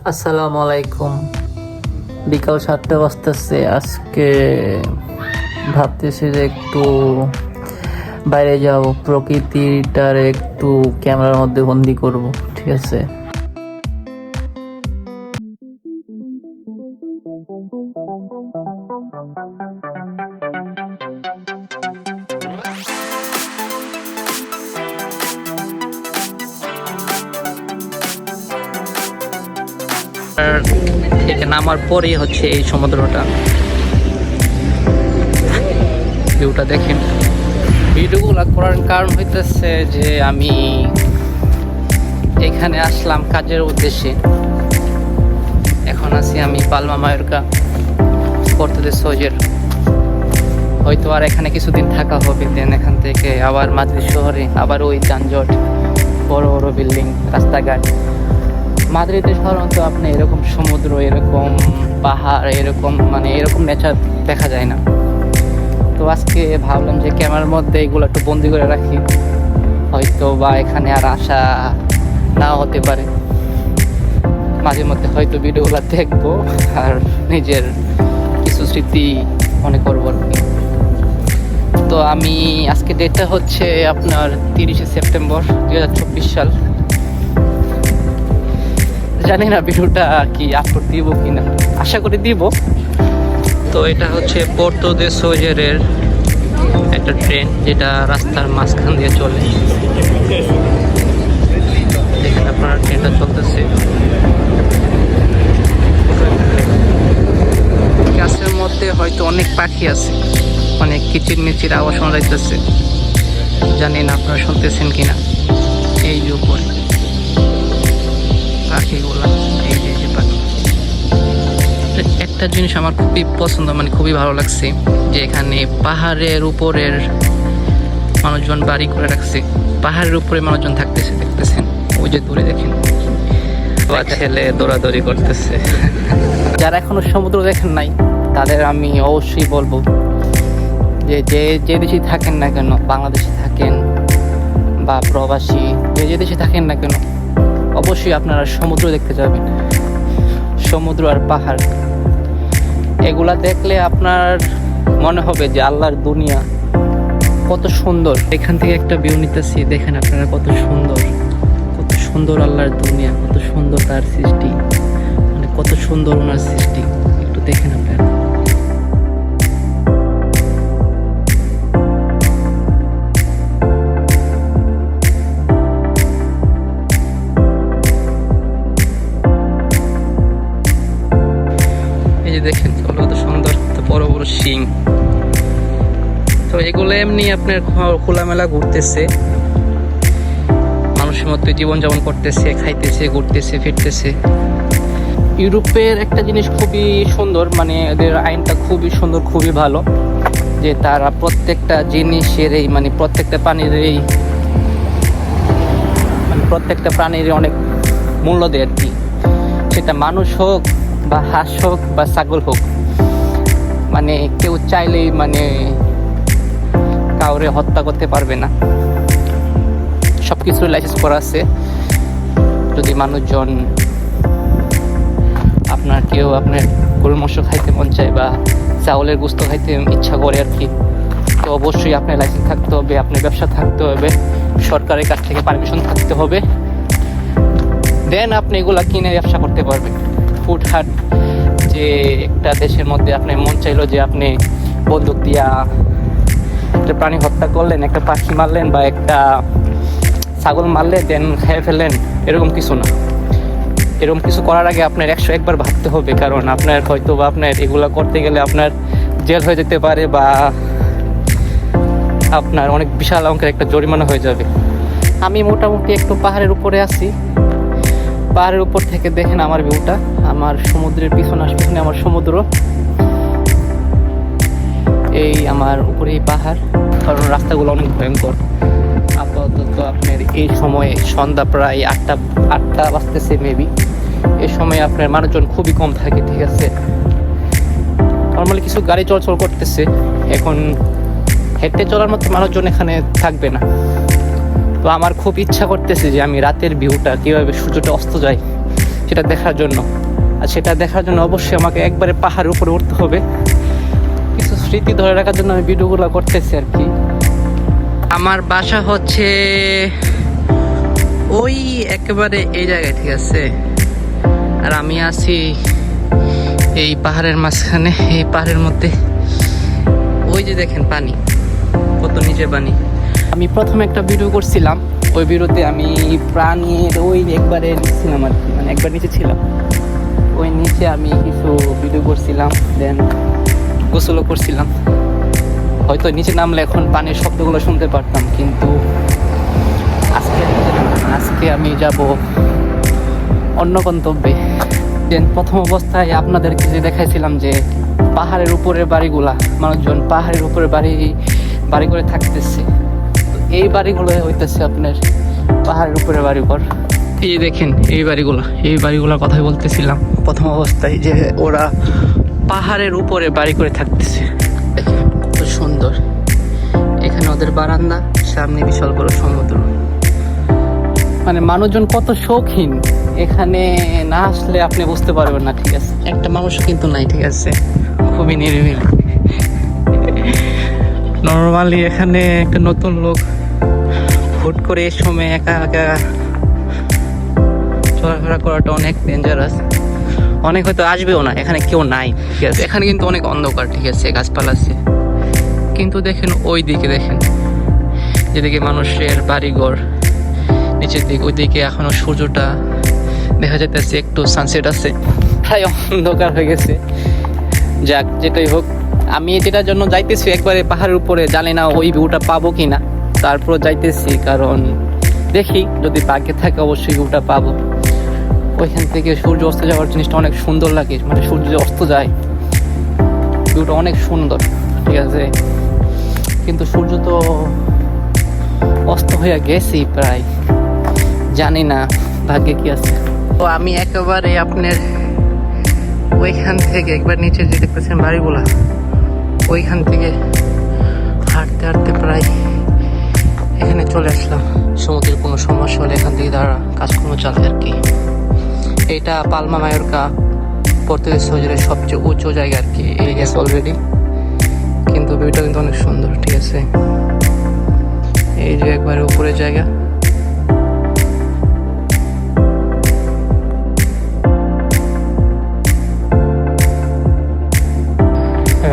আসসালামু আলাইকুম। বিকাল 7টা বাজতেছে। আজকে ভাবতেছি যে একটু বাইরে যাব, প্রকৃতিটার একটু ক্যামেরার মধ্যে বন্দি করব। ঠিক আছে। থেকে নামার পরেই হচ্ছে এই সমুদ্রটা, ভিউটা দেখেন। ভিডিওগুলো করার কারণ হইতেছে যে আমি এখানে আসলাম কাজের উদ্দেশ্যে। এখন আছি আমি পালমা মায়োরকা, পর্তুগিজ সৌজের। হয়তো আর এখানে কিছুদিন থাকা হবে, দেন এখান থেকে আবার মাদ্রিদ শহরে, আবার ওই যানজট, বড় বড় বিল্ডিং, রাস্তাঘাট। মাদ্রিদে সাধারণত আপনি এরকম সমুদ্র, এরকম পাহাড়, এরকম নেচার দেখা যায় না। তো আজকে ভাবলাম যে ক্যামেরার মধ্যে এগুলো একটু বন্দি করে রাখি, হয়তো বা এখানে আর আসা নাও হতে পারে। মাঝে মধ্যে হয়তো ভিডিওগুলো দেখবো আর নিজের কিছু স্মৃতি মনে করবো আর কি। তো আমি আজকে ডেটটা হচ্ছে আপনার 30শে সেপ্টেম্বর 2024 সাল। জানি না ভিডিওটা কি আপলোড দিব কিনা, আশা করি দিব। তো এটা হচ্ছে পর্তুগিজ সৌজেরের একটা ট্রেন, যেটা রাস্তার মাঝখান দিয়ে চলে। দেখেন আপনারা ট্রেনটা চলতেছে। গাছের মধ্যে হয়তো অনেক পাখি আছে, অনেক কিচির মিচির আওয়াজ শোনা যাইতেছে। জানি না আপনারা শুনতেছেন কিনা। এই যে উপরে পাখিগুলা, এই যে পাখি। একটা জিনিস আমার খুবই পছন্দ, খুবই ভালো লাগছে, যে এখানে পাহাড়ের উপরের মানুষজন বাড়ি করে রাখছে। পাহাড়ের উপরে মানুষজন থাকতেছে, দেখতেছেন ওই যে দূরে দেখেন ছেলে দৌড়াদৌড়ি করতেছে। যারা এখনো সমুদ্র দেখেন নাই, তাদের আমি অবশ্যই বলবো যে যে দেশে থাকেন না কেন, বাংলাদেশে থাকেন বা প্রবাসী, যে দেশে থাকেন না কেন, অবশ্যই আপনারা সমুদ্র দেখতে যাবেন। সমুদ্র আর পাহাড় এগুলা দেখলে আপনার মনে হবে যে আল্লাহর দুনিয়া কত সুন্দর। এখান থেকে একটা ভিউ নিতেছি, দেখেন আপনারা কত সুন্দর আল্লাহর দুনিয়া, কত সুন্দর তার সৃষ্টি, কত সুন্দর ওনার সৃষ্টি। একটু দেখেন আপনারা। এই যে দেখেন কত সুন্দর, বড় বড় শিং। তো এগুলো এমনি আপনার খোলামেলা ঘুরতেছে, মানুষের মধ্যে জীবনযাপন করতেছে, খাইতেছে, ঘুরতেছে, ফিরতেছে। ইউরোপের একটা জিনিস খুবই সুন্দর, এদের আইনটা খুবই সুন্দর, খুবই ভালো, যে তারা প্রত্যেকটা জিনিসের প্রত্যেকটা প্রাণীর অনেক মূল্য দেয় আর কি। সেটা মানুষ হোক বা হাঁস হোক বা ছাগল হোক, কেউ চাইলেই কাউরে হত্যা করতে পারবে না। সবকিছু লাইসেন্স করা আছে। যদি মানুষজন আপনার গরুর মাংস খাইতে মন চায় বা চাউলের গোস্ত খাইতে ইচ্ছা করে আর কি, তো অবশ্যই আপনার লাইসেন্স থাকতে হবে, আপনার ব্যবসা থাকতে হবে, সরকারের কাছ থেকে পারমিশন থাকতে হবে, দেন আপনি এগুলা কিনে ব্যবসা করতে পারবেন। ফুডহাট, যে একটা দেশের মধ্যে আপনি মন চাইলো যে আপনি বন্দুক দিয়া একটা প্রাণী হত্যা করলেন, একটা পাখি মারলেন বা একটা ছাগল মারলেন, দেন খেয়ে ফেললেন, এরকম কিছু না। এরকম কিছু করার আগে আপনার 101 বার ভাবতে হবে, কারণ আপনার হয়তো বা আপনার এগুলা করতে গেলে আপনার জেল হয়ে যেতে পারে বা আপনার অনেক বিশাল অঙ্কের একটা জরিমানা হয়ে যাবে। আমি মোটামুটি একটু পাহাড়ের উপরে আছি। পাহাড়ের উপর থেকে দেখেন আমার ভিউটা, আমার সমুদ্রের পিছনে আমার সমুদ্র, এই আমার উপরে এই পাহাড়। কারণ রাস্তাগুলো অনেক ভয়ঙ্কর। আপাতত আপনার এই সময়ে সন্ধ্যা প্রায় 8টা বাজতেছে মেবি। এই সময় আপনার মানুষজন খুবই কম থাকে, ঠিক আছে। নর্মালি কিছু গাড়ি চলাচল করতেছে, এখন হেঁটে চলার মতো মানুষজন এখানে থাকবে না। তো আমার খুব ইচ্ছা করতেছে যে আমি রাতের ভিউটা, কীভাবে সূর্যটা অস্ত যায় সেটা দেখার জন্য। আর সেটা দেখার জন্য অবশ্যই আমাকে একবারে পাহাড়ের উপরে উঠতে হবে। কিছু স্মৃতি ধরে রাখার জন্য আমি ভিডিওগুলো করতেছি আর কি। আমার বাসা হচ্ছে ওই একেবারে এই জায়গায়, ঠিক আছে। আর আমি আছি এই পাহাড়ের মাঝখানে, এই পাহাড়ের মধ্যে। ওই যে দেখেন পানি, কত নিচে পানি। আমি প্রথমে একটা ভিডিও করছিলাম, ওই ভিডিওতে আমি প্রাণীর ওই একবারে ছিলাম আর কি, মানে একবার নিচে ছিলাম। ওই নিচে আমি কিছু ভিডিও করছিলাম, দেন গোসলও করছিলাম। হয়তো নিচে নামলে এখন পানির শব্দগুলো শুনতে পারতাম, কিন্তু আজকে আমি যাব অন্য গন্তব্যে। দেন প্রথম অবস্থায় আপনাদেরকে যে দেখাইছিলাম যে পাহাড়ের উপরের বাড়িগুলা, মানুষজন পাহাড়ের উপরে বাড়ি করে থাকতেছে। তো এই বাড়িগুলো হইতেছে আপনার পাহাড়ের উপরে বাড়িঘর। এই দেখেন এই বাড়িগুলোর কথাই বলতেছিলাম প্রথম অবস্থায়, যে ওরা পাহাড়ের উপরে বাড়ি করে থাকতেছে। কত সুন্দর, এখানে ওদের বারান্দা, সামনে বিশাল বড় সমুদ্র। মানে মানুষজন কত শৌখিন, এখানে না আসলে আপনি বুঝতে পারবেন না, ঠিক আছে। একটা মানুষও কিন্তু নাই, ঠিক আছে, খুবই নিরিবিলি। নর্মালি এখানে একটা নতুন লোক হুট করে এই সময় একা একা চলাফেরা করাটা অনেক ডেঞ্জারাস। অনেক হয়তো আসবেও না, এখানে কেউ নাই, ঠিক আছে। এখানে কিন্তু অনেক অন্ধকার, ঠিক আছে, গাছপালা আছে। কিন্তু দেখেন ওই দিকে, দেখেন যেদিকে মানুষের বাড়িঘর, নিচের দিকে, ওই দিকে এখনো সূর্যটা দেখা যাইতেছে, একটু সানসেট আছে, প্রায় অন্ধকার হয়ে গেছে। যাক, যেটাই হোক, আমি যেটার জন্য যাইতেছি একবারে পাহাড়ের উপরে, জানি না ওই ভিউটা পাবো কিনা, তারপর যাইতেছি। কারণ দেখি যদি ভাগ্যে থাকে অবশ্যই ভিউটা পাবো। ওইখান থেকে সূর্য অস্ত যাওয়ার জিনিসটা অনেক সুন্দর লাগে, মানে সূর্য যে অস্ত যায় ভিউটা অনেক সুন্দর, ঠিক আছে। কিন্তু সূর্য তো অস্ত হয়ে গেছেই প্রায়, জানি না ভাগ্যে কি আছে। তো আমি একেবারে আপনার ওইখান থেকে একবার নিচে যে দেখতেছেন বাড়িগুলা, ওইখান থেকে হাঁটতে হাঁটতে প্রায় এখানে চলে আসলাম। সমুদ্রের কোনো সমস্যা হলে এখান থেকে তারা কাজকর্ম চালায় আর কি। এটা পালমা মায়োরকা, পর্তুগিজ শহরের সবচেয়ে উঁচু জায়গা আর কি। এই গেছে অলরেডি, কিন্তু ভিউটা কিন্তু অনেক সুন্দর, ঠিক আছে। এই যে একবারে উপরের জায়গা।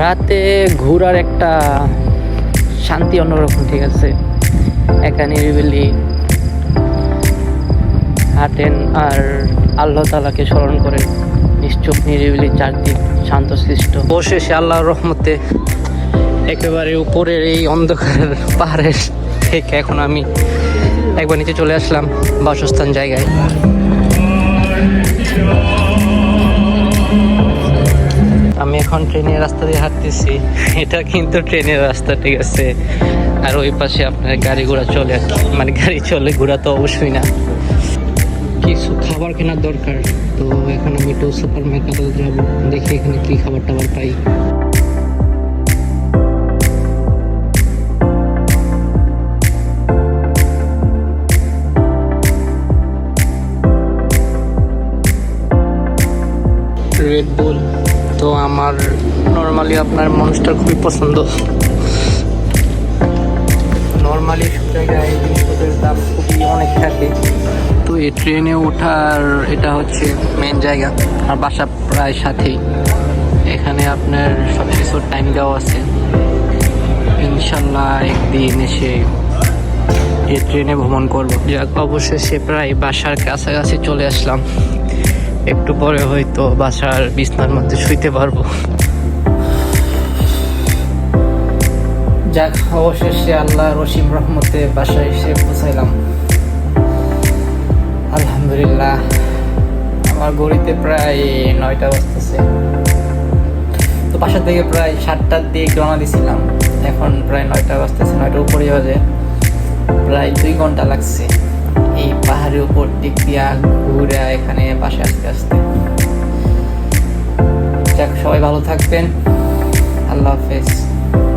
রাতে ঘোরার একটা শান্তি অন্যরকম, ঠিক আছে। একা নিরিবিলি হাঁটেন আর আল্লাহ তাআলাকে স্মরণ করেন, নিশ্চুপ নিরিবিলি চারদিক শান্তশিষ্ট। অবশেষে আল্লাহর রহমতে একেবারে উপরের এই অন্ধকার পাহাড়ের থেকে এখন আমি একবার নিচে চলে আসলাম বাসস্থান জায়গায়। আমি এখন ট্রেনের রাস্তা দিয়ে হাঁটতেছি, এটা কিন্তু ট্রেনের রাস্তা, ঠিক আছে। আর ওই পাশে আপনার গাড়ি ঘোড়া চলে আর কি, মানে গাড়ি চলে, ঘোড়া তো অবশ্যই না। কিছু খাবার কেনার দরকার, তো এখন আমি একটু সুপার মার্কেটে যাবো, দেখি এখানে কি খাবার টাবার পাই। রেড বুল, তো আমার নর্মালি আপনার মনস্টার খুবই পছন্দ। নর্মালি সব জায়গায় জিনিসপত্রের দাম খুবই অনেক থাকে। তো এই ট্রেনে ওঠার এটা হচ্ছে মেন জায়গা, আর বাসা প্রায় সাথেই। এখানে আপনার সব কিছুর টাইম দেওয়া আছে। ইনশাল্লাহ একদিন এসে এই ট্রেনে ভ্রমণ করব। যাক, অবশেষে প্রায় বাসার কাছাকাছি চলে আসলাম। একটু পরে হয়তো বাসার বিছনার মধ্যে শুইতে পারবো। যাক, অবশেষে আল্লাহ রহিম রহমতে বাসায় এসে পৌঁছাইলাম, আলহামদুলিল্লাহ। আমার ঘড়িতে প্রায় 9টা বাজতেছে। তো বাসা থেকে প্রায় 7টার দিকে রওনা দিয়েছিলাম, এখন প্রায় 9টা বাজতেছে, 9টার উপরেই বাজে। প্রায় 2 ঘন্টা লাগছে এই পাহাড়ের উপর দিক দিয়া ঘুরে এখানে বাসে আসতে আসতে। যাক, সবাই ভালো থাকবেন, আল্লাহ হাফেজ।